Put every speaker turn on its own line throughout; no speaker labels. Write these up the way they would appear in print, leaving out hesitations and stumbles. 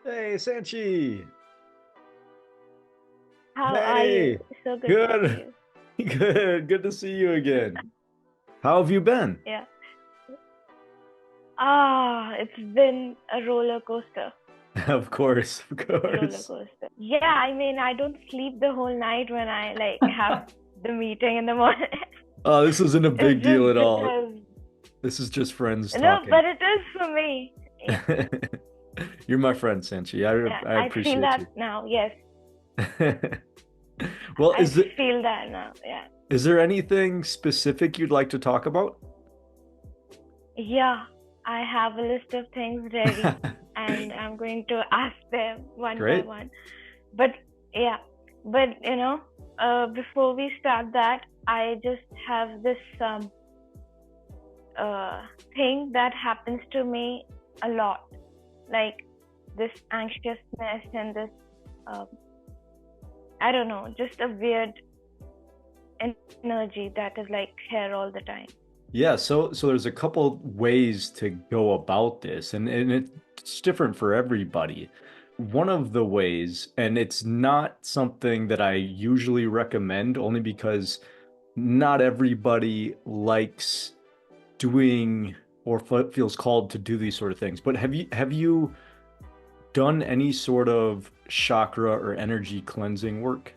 Hey, Sanchi.
How are you?
Hey,
So good to see
good.
you.
Good. Good to see you again. How have you been?
Yeah. It's been a roller coaster.
Of course, of
Roller
course.
coaster. Yeah, I mean, I don't sleep the whole night when I have the meeting in the morning.
Oh, this isn't a big
It's
deal
just
at all.
because,
This is just friends
no,
talking.
but it is for me. Yeah,
You're my friend, Sanchi.
yeah.
I
I feel
appreciate
that
you.
now. Yes,
Well,
I feel that now. Yeah.
is there anything specific you'd like to talk about?
Yeah, I have a list of things ready and I'm going to ask them one by
Great.
one. But yeah, but before we start that, I just have this uh, thing that happens to me a lot, like this anxiousness and this uh, I don't know, just a weird energy that is like here all the time.
Yeah, so there's a couple ways to go about this, and it's different for everybody. One of the ways, and it's not something that I usually recommend, only because not everybody likes doing or feels called to do these sort of things. But have you done any sort of chakra or energy cleansing work?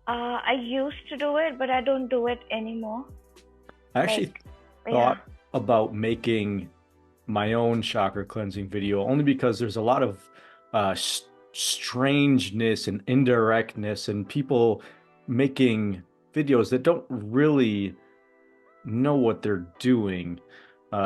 I used to do it, but I don't do it anymore.
I actually
Like, yeah.
thought about making my own chakra cleansing video only because there's a lot of strangeness and indirectness and people making videos that don't really know what they're doing.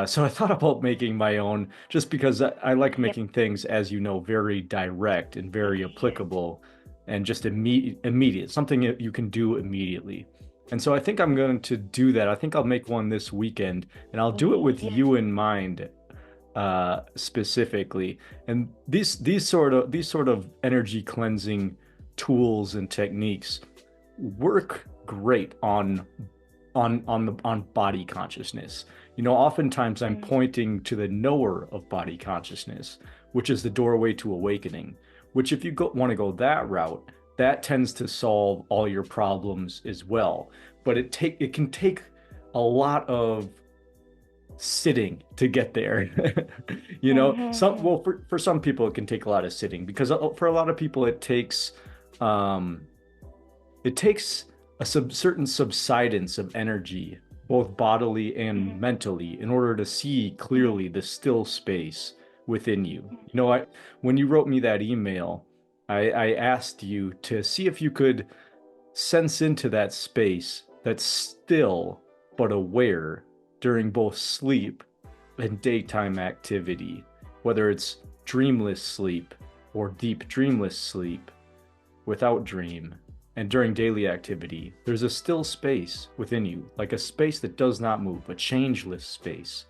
So I thought about making my own just because I like
Yep.
making things, as you know, very direct and very
Yes.
applicable and just immediate, something that you can do immediately. And so I think I'm going to do that. I think I'll make one this weekend and I'll do it with
Yes.
you in mind specifically. And these sort of energy cleansing tools and techniques work great on body consciousness. You know, oftentimes I'm
Mm.
pointing to the knower of body consciousness, which is the doorway to awakening. Which, if you want to go that route, that tends to solve all your problems as well. But it can take a lot of sitting to get there. You know,
Mm-hmm.
for some people it can take a lot of sitting because for a lot of people um it takes a certain subsidence of energy, both bodily and
Mm-hmm.
mentally, in order to see
Mm-hmm.
clearly the still space within you. You know, when you wrote me that email, I asked you to see if you could sense into that space that's still but aware during both sleep and daytime activity, whether it's dreamless sleep or deep dreamless sleep without dream. And during daily activity, there's a still space within you, like a space that does not move, a changeless space.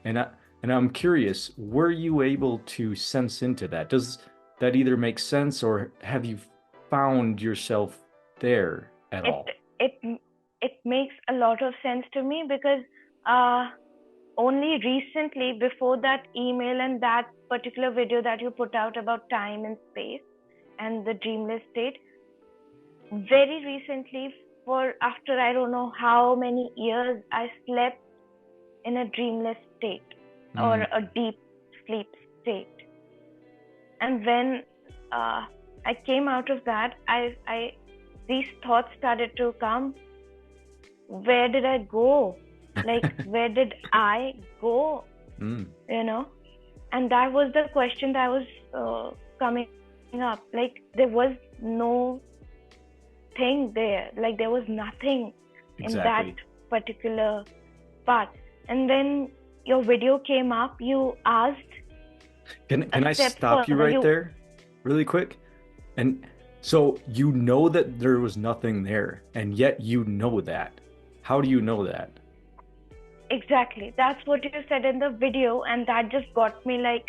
And I'm curious, were you able to sense into that? Does that either make sense or have you found yourself there at
It
all?
it it makes a lot of sense to me because uh only recently, before that email and that particular video that you put out about time and space and the dreamless state, very recently, for after I don't know how many years, I slept in a dreamless state or
Mm.
a deep sleep state. And when I came out of that, I these thoughts started to come. Where did I go? Like, where did I go?
Mm.
You know, and that was the question that was coming up. Like, there was no thing there. Like, there was nothing in that
Exactly.
particular part. And then your video came up. You asked a
Can I
step
stop you
further.
right
You
there really quick? And so you know that there was nothing there, and yet you know that. How do you know that?
exactly. That's what you said in the video, and that just got me like,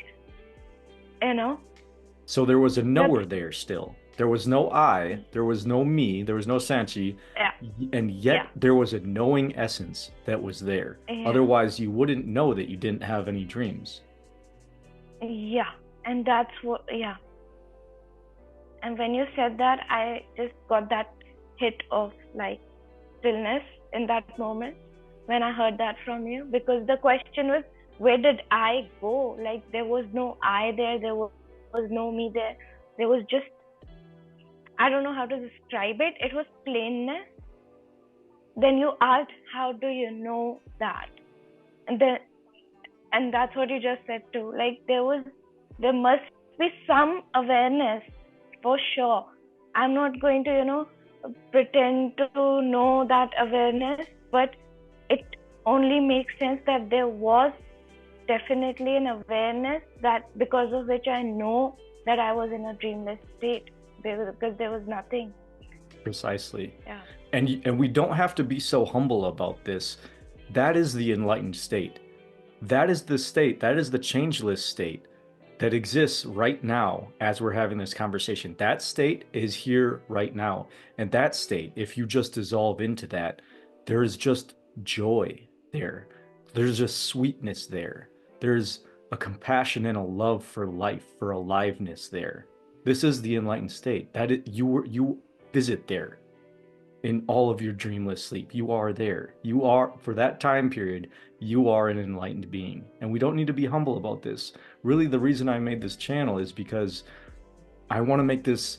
you know,
So there was a
that's
knower there still. There was no I, there was no me, there was no Sanchi,
yeah,
and
yeah,
yet there was a knowing essence that was there.
yeah,
Otherwise, you wouldn't know that you didn't have any dreams.
yeah. And that's what, yeah. And when you said that, I just got that hit of like stillness in that moment when I heard that from you, because the question was, where did I go? Like, there was no I there, there was no me there. There was just, I don't know how to describe it. It was plainness. Then you asked, how do you know that? And then, and that's what you just said too. Like, there must be some awareness for sure. I'm not going to, pretend to know that awareness, but it only makes sense that there was definitely an awareness, that because of which I know that I was in a dreamless state, because there was nothing.
Precisely.
Yeah.
And we don't have to be so humble about this. That is the enlightened state. That is the state, that is the changeless state that exists right now as we're having this conversation. That state is here right now. And that state, if you just dissolve into that, there's just joy there. There's just sweetness there. There's a compassion and a love for life, for aliveness there. This is the enlightened state. You visit there in all of your dreamless sleep. You are there. You are, for that time period, you are an enlightened being. And we don't need to be humble about this. Really, the reason I made this channel is because I want to make this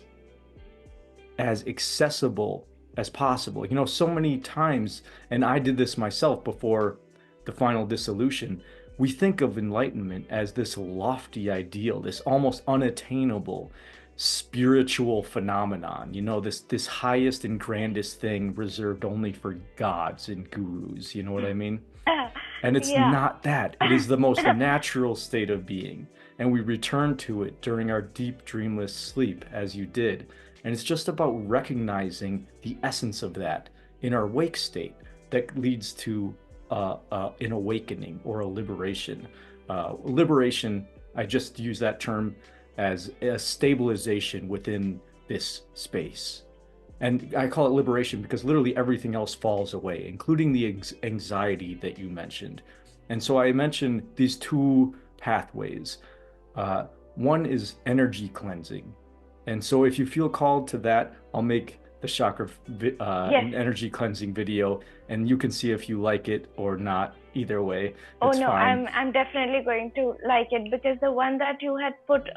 as accessible as possible. So many times, and I did this myself before the final dissolution, we think of enlightenment as this lofty ideal, this almost unattainable spiritual phenomenon, this highest and grandest thing reserved only for gods and gurus, you know what I mean? And it's
Yeah.
not that. It is the most natural state of being. And we return to it during our deep dreamless sleep, as you did. And it's just about recognizing the essence of that in our wake state that leads to an awakening or a liberation. Liberation, I just use that term as a stabilization within this space. And I call it liberation because literally everything else falls away, including the anxiety that you mentioned. And so I mentioned these two pathways. One is energy cleansing. And so if you feel called to that, I'll make the chakra
Yes.
energy cleansing video, and you can see if you like it or not. Either way,
Oh
it's
no,
fine.
I'm definitely going to like it, because the one that you had put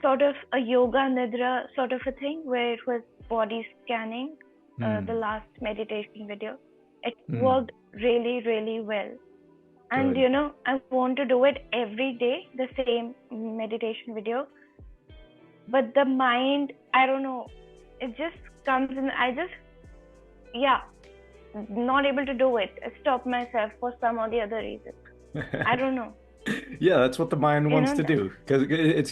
sort of a yoga nidra sort of a thing, where it was body scanning, the last meditation video, it worked really, really well. And
Good.
I want to do it every day, the same meditation video. But the mind, I don't know, it just comes in. Not able to do it. I stop myself for some or the other reason. I don't know.
Yeah, that's what the mind wants to
That.
do because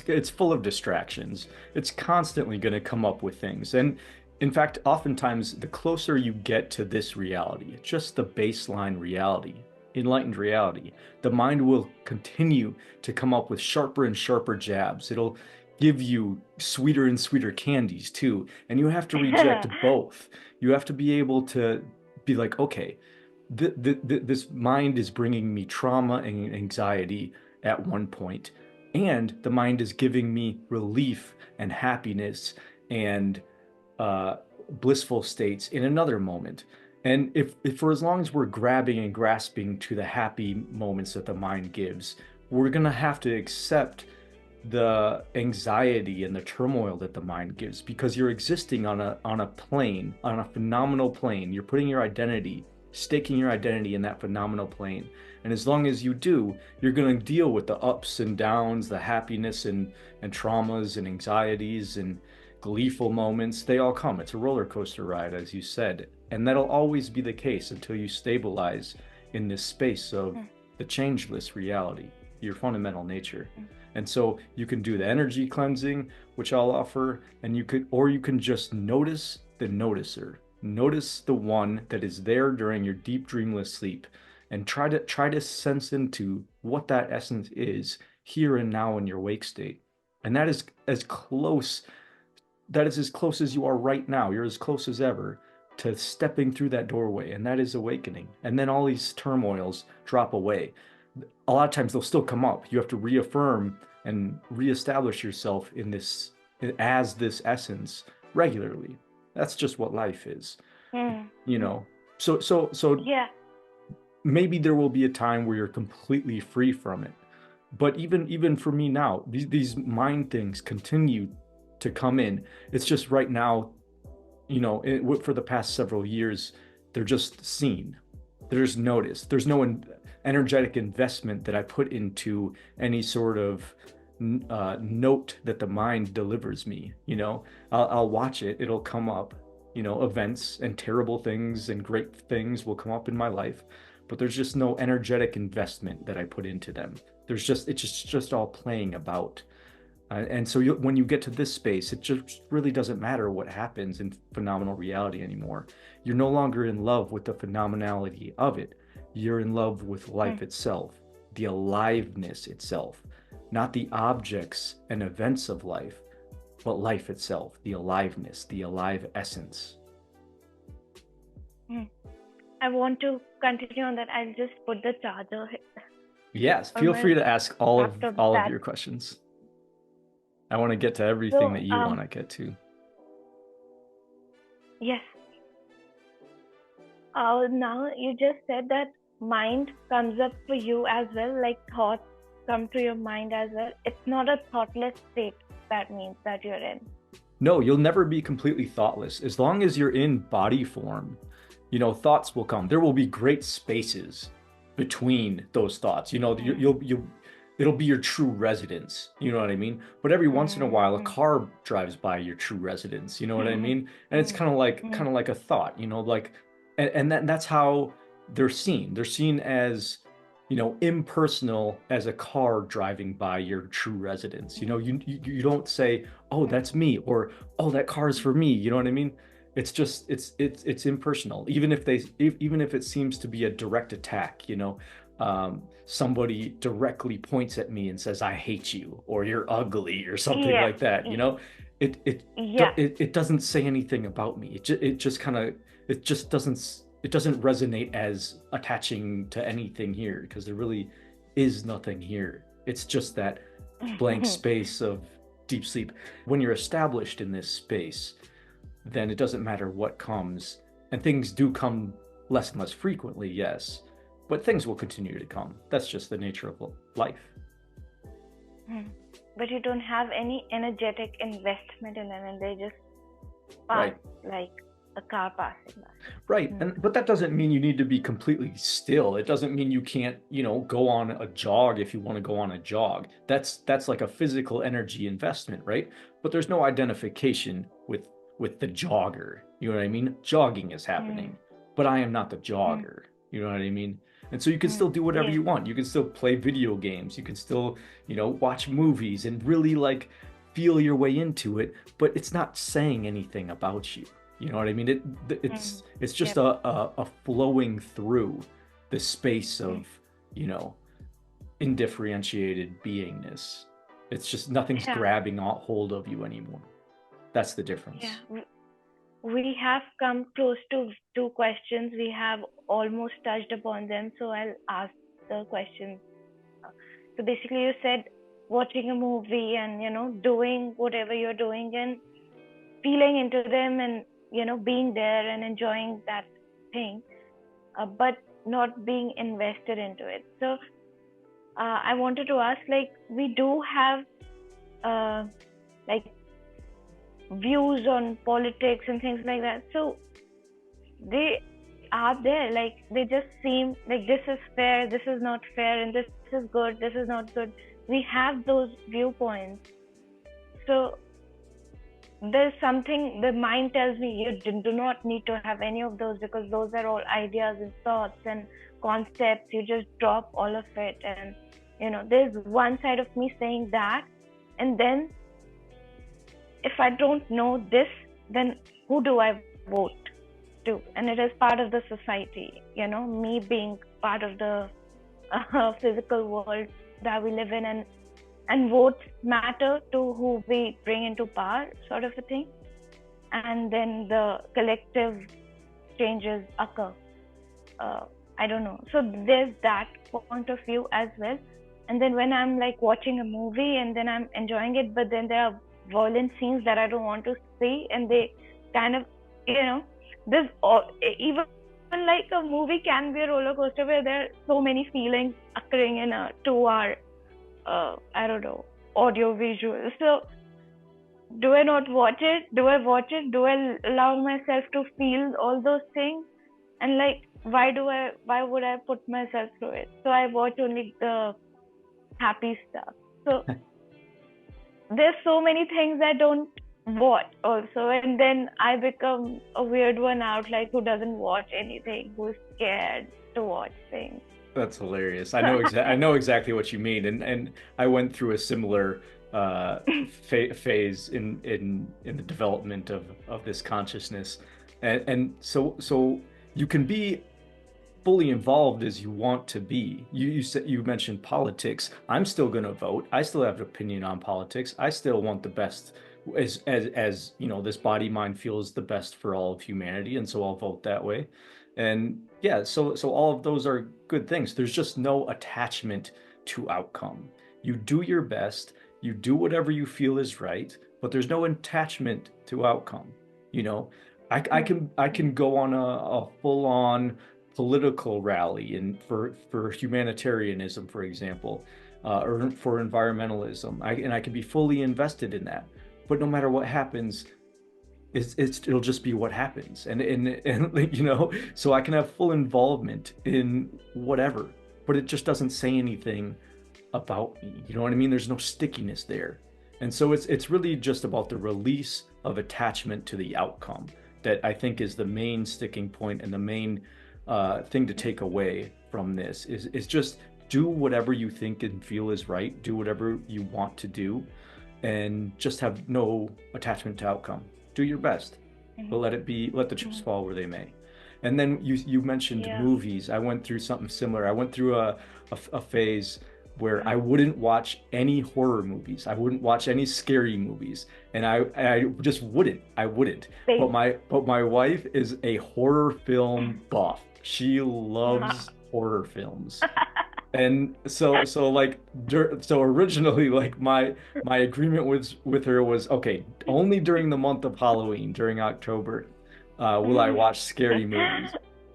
it's full of distractions. It's constantly going to come up with things. And in fact, oftentimes the closer you get to this reality, just the baseline reality, enlightened reality, the mind will continue to come up with sharper and sharper jabs. It'll give you sweeter and sweeter candies too. And you have to reject both. You have to be able to be like, okay, this mind is bringing me trauma and anxiety at one point, and the mind is giving me relief and happiness and blissful states in another moment. And if for as long as we're grabbing and grasping to the happy moments that the mind gives, we're gonna have to accept the anxiety and the turmoil that the mind gives, because you're existing on a plane, on a phenomenal plane. You're putting your identity, staking your identity in that phenomenal plane. And as long as you do, you're going to deal with the ups and downs, the happiness and traumas and anxieties and gleeful moments. They all come. It's a roller coaster ride, as you said. And that'll always be the case until you stabilize in this space of the changeless reality, your fundamental nature. And so you can do the energy cleansing, which I'll offer, and you can just notice the noticer. Notice the one that is there during your deep dreamless sleep, and try to sense into what that essence is here and now in your wake state. And that is as close as you are right now. You're as close as ever to stepping through that doorway, and that is awakening. And then all these turmoils drop away. A lot of times they'll still come up. You have to reaffirm and reestablish yourself in this, as this essence, regularly. That's just what life is, you know. So
Yeah.
maybe there will be a time where you're completely free from it. But even for me now, these mind things continue to come in. It's just right now, for the past several years, they're just seen. They're just noticed. There's no energetic investment that I put into any sort of note that the mind delivers me. I'll watch it. It'll come up. Events and terrible things and great things will come up in my life, but there's just no energetic investment that I put into them. It's just all playing about. And so when you get to this space, it just really doesn't matter what happens in phenomenal reality anymore. You're no longer in love with the phenomenality of it. You're in love with life itself, the aliveness itself, not the objects and events of life, but life itself, the aliveness, the alive essence.
I want to continue on that. I'll just put the charger.
Yes, feel free to ask all of your questions. I want to get to everything that you want to get to.
Yes. Now you just said that mind comes up for you as well, like thoughts come to your mind as well. It's not a thoughtless state that means that you're in.
No, you'll never be completely thoughtless. As long as you're in body form, thoughts will come. There will be great spaces between those thoughts. It'll be your true residence. You know what I mean? But every once in a while, a car drives by your true residence. You know what I mean? And it's kind of like a thought. And that's how they're seen. They're seen as impersonal as a car driving by your true residence. You don't say, oh, that's me, or oh, that car is for me. You know what I mean? It's just it's impersonal. Even if it seems to be a direct attack, somebody directly points at me and says, I hate you, or you're ugly, or something like that. It doesn't say anything about me. It just doesn't resonate as attaching to anything here, because there really is nothing here. It's just that blank space of deep sleep. When you're established in this space, then it doesn't matter what comes, and things do come less and less frequently, yes, but things will continue to come. That's just the nature of life.
But you don't have any energetic investment in them, and they just pass like a car passing by.
Right. But that doesn't mean you need to be completely still. It doesn't mean you can't, go on a jog if you want to go on a jog. That's like a physical energy investment, right? But there's no identification with the jogger. You know what I mean? Jogging is happening, but I am not the jogger. You know what I mean? And so you can still do whatever you want. You can still play video games. You can still, watch movies and really feel your way into it, but it's not saying anything about you. You know what I mean? It's just a flowing through the space of, indifferentiated beingness. It's just nothing's grabbing hold of you anymore. That's the difference.
Yeah. We have come close to 2 questions. We have almost touched upon them, so I'll ask the questions. So basically, you said watching a movie and, doing whatever you're doing and feeling into them and, being there and enjoying that thing, but not being invested into it. So I wanted to ask, we do have views on politics and things like that. So they are there, they just seem like this is fair, this is not fair, and this is good, this is not good. We have those viewpoints. So there's something the mind tells me you do not need to have any of those, because those are all ideas and thoughts and concepts. You just drop all of it. And there's one side of me saying that, and then if I don't know this, then who do I vote to? And it is part of the society, me being part of the physical world that we live in, and votes matter to who we bring into power, sort of a thing. And then the collective changes occur. I don't know. So there's that point of view as well. And then when I'm like watching a movie and then I'm enjoying it, but then there are violent scenes that I don't want to see, and they kind of, there's even like a movie can be a roller coaster where there are so many feelings occurring in a 2 hour, I don't know, audio visual. So do I not watch it? Do I watch it? Do I allow myself to feel all those things? And like, why would I put myself through it? So I watch only the happy stuff. So there's so many things I don't watch also. And then I become a weird one out, like who doesn't watch anything, who's scared to watch things.
That's hilarious. I know exactly what you mean, and I went through a similar phase in the development of this consciousness, and so you can be fully involved as you want to be. You said, you mentioned politics. I'm still going to vote. I still have an opinion on politics. I still want the best, as you know, this body mind feels the best for all of humanity, and so I'll vote that way. And yeah, so all of those are good things. There's just no attachment to outcome. You do your best, you do whatever you feel is right, but there's no attachment to outcome. You know, I can go on a full on political rally and for humanitarianism, for example, or for environmentalism. And I can be fully invested in that. But no matter what happens, it'll just be what happens, and you know, so I can have full involvement in whatever, but it just doesn't say anything about me. You know what I mean? There's no stickiness there, and so it's really just about the release of attachment to the outcome that I think is the main sticking point and the main thing to take away from this is just do whatever you think and feel is right. Do whatever you want to do, and just have no attachment to outcome. Do your best, but let the chips fall where they may. And then you mentioned movies. I went through something similar. I went through a phase where I wouldn't watch any horror movies. I wouldn't watch any scary movies, and I just wouldn't. I wouldn't.
Same.
But my wife is a horror film buff. She loves horror films. And so originally, like my agreement with her was, okay, only during the month of Halloween, during October, will I watch scary movies.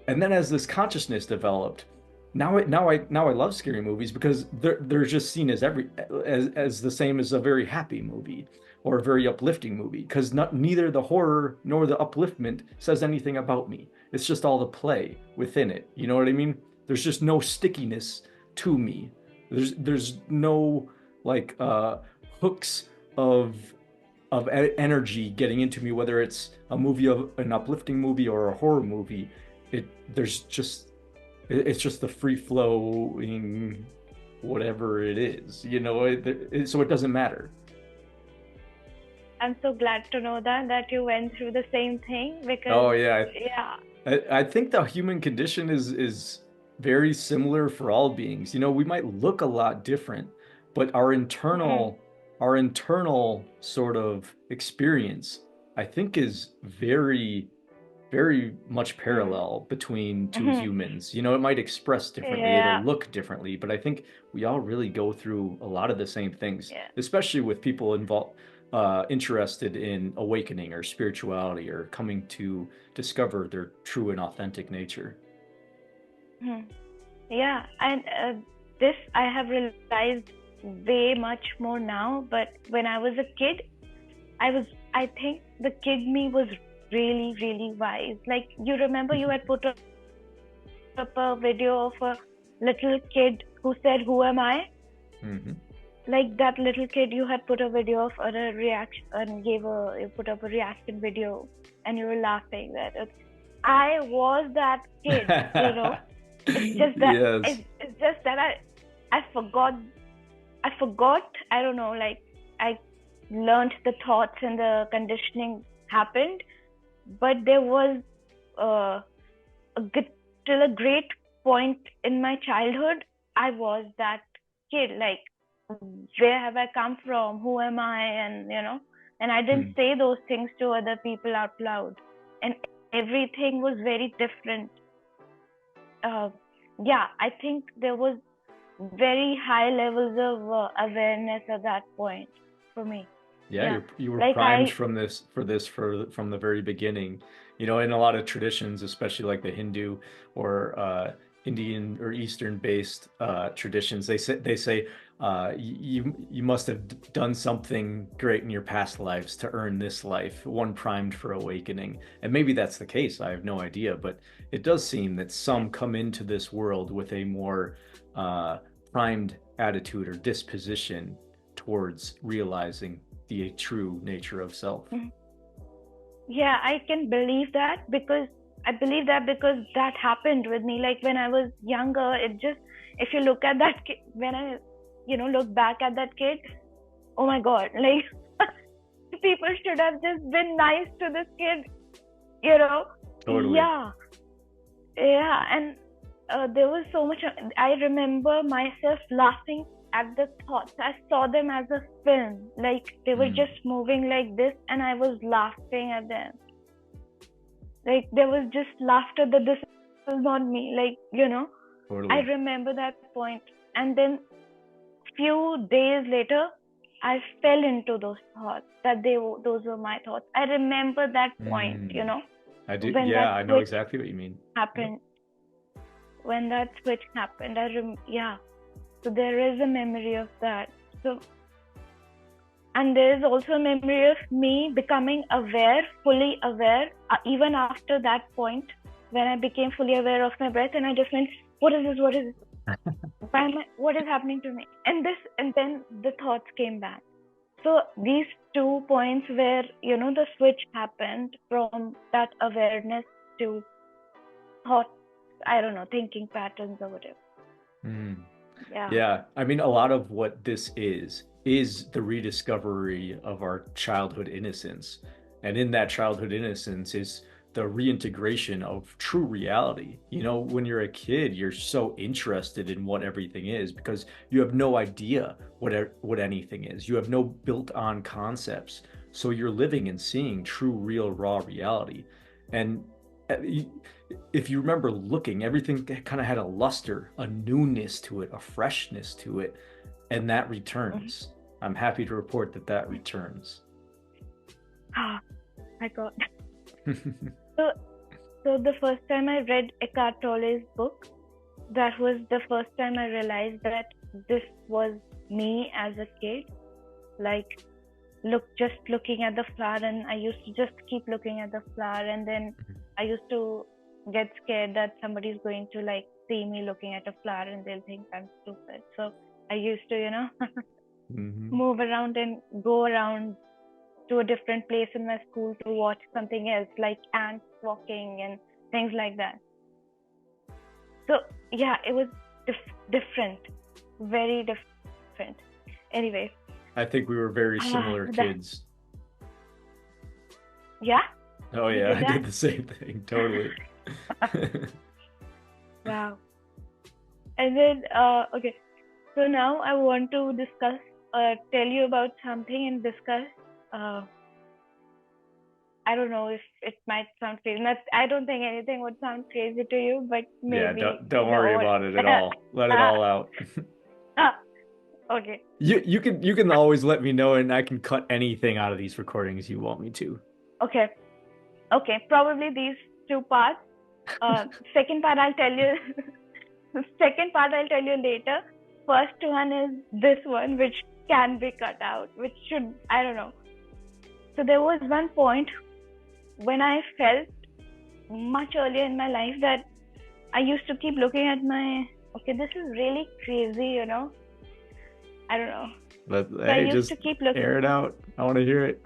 And then as this consciousness developed, now I love scary movies because they're just seen as as the same as a very happy movie or a very uplifting movie, because neither the horror nor the upliftment says anything about me. It's just all the play within it. You know what I mean? There's just no stickiness to me. There's no like hooks of energy getting into me, whether it's a movie of an uplifting movie or a horror movie. It's just the free flowing whatever it is, you know. So it doesn't matter.
I'm so glad to know that you went through the same thing, because
Oh yeah,
yeah.
I think the human condition is very similar for all beings. You know, we might look a lot different, but our internal sort of experience, I think, is very, very much parallel between two humans. You know, it might express differently, it'll
Yeah.
look differently, but I think we all really go through a lot of the same things,
Yeah.
especially with people involved interested in awakening or spirituality or coming to discover their true and authentic nature.
Yeah, and this I have realized way much more now. But when I was a kid, I think the kid me was really, really wise. Like, you remember you had put up a video of a little kid who said, "Who am I?"
Mm-hmm.
Like that little kid, you had put a video of a reaction and you put up a reaction video, and you were laughing that I was that kid, you know. It's just that
Yes.
it's just that I forgot. I don't know. Like, I learned the thoughts and the conditioning happened, but there was till a great point in my childhood, I was that kid. Like, where have I come from? Who am I? And and I didn't say those things to other people out loud, and everything was very different. Yeah, I think there was very high levels of awareness at that point for me.
Yeah, you were
Like
primed from from the very beginning. You know, in a lot of traditions, especially like the Hindu or Indian or Eastern based traditions, they say you must have done something great in your past lives to earn this life, one primed for awakening. And maybe that's the case. I have no idea, but it does seem that some come into this world with a more primed attitude or disposition towards realizing the true nature of self.
Yeah, I can believe that because that happened with me. Like when I was younger, if you look at that kid, when I, look back at that kid, oh my God, like people should have just been nice to this kid,
Totally.
Yeah. And there was so much, I remember myself laughing at the thoughts. I saw them as a film, like they were just moving like this and I was laughing at them. Like there was just laughter that this is not me, like,
Totally.
I remember that point. And then few days later, I fell into those thoughts, those were my thoughts. I remember that point,
I do.
When
yeah, I know exactly what you mean.
Happened. Yep. When that switch happened, so there is a memory of that. So, and there is also a memory of me becoming aware, fully aware, even after that point when I became fully aware of my breath, and I just went, what is this? What is this? What is happening to me? And then the thoughts came back. So these 2 points where, the switch happened from that awareness to thoughts, I don't know, thinking patterns or whatever.
Yeah. I mean, a lot of what this is the rediscovery of our childhood innocence. And in that childhood innocence is the reintegration of true reality. You know, when you're a kid, you're so interested in what everything is because you have no idea what anything is. You have no built-on concepts. So you're living and seeing true, real, raw reality. And if you remember looking, everything kind of had a luster, a newness to it, a freshness to it, and that returns. I'm happy to report that returns.
I got so the first time I read Eckhart Tolle's book, that was the first time I realized that this was me as a kid. Like, just looking at the flower, and I used to just keep looking at the flower, and then I used to get scared that somebody's going to like see me looking at a flower and they'll think I'm stupid. So I used to, move around and go around to a different place in my school to watch something else, like ants walking and things like that. So yeah, it was different, very different. Anyway,
I think we were very similar kids.
Yeah?
Oh yeah, I did the same thing, totally.
Wow. And then, okay, so now I want to discuss, tell you about something and discuss, I don't know if it might sound crazy. I don't think anything would sound crazy to you, but maybe.
Yeah, don't worry about it at all. Let it all out.
Okay.
You can always let me know, and I can cut anything out of these recordings you want me to.
Okay. Probably these 2 parts. Second part I'll tell you. Second part I'll tell you later. First one is this one, which can be cut out, which should, I don't know. So there was one point when I felt much earlier in my life that I used to keep looking at this is really crazy, I don't know.
But hey, just keep looking. Air it out. I want to hear it.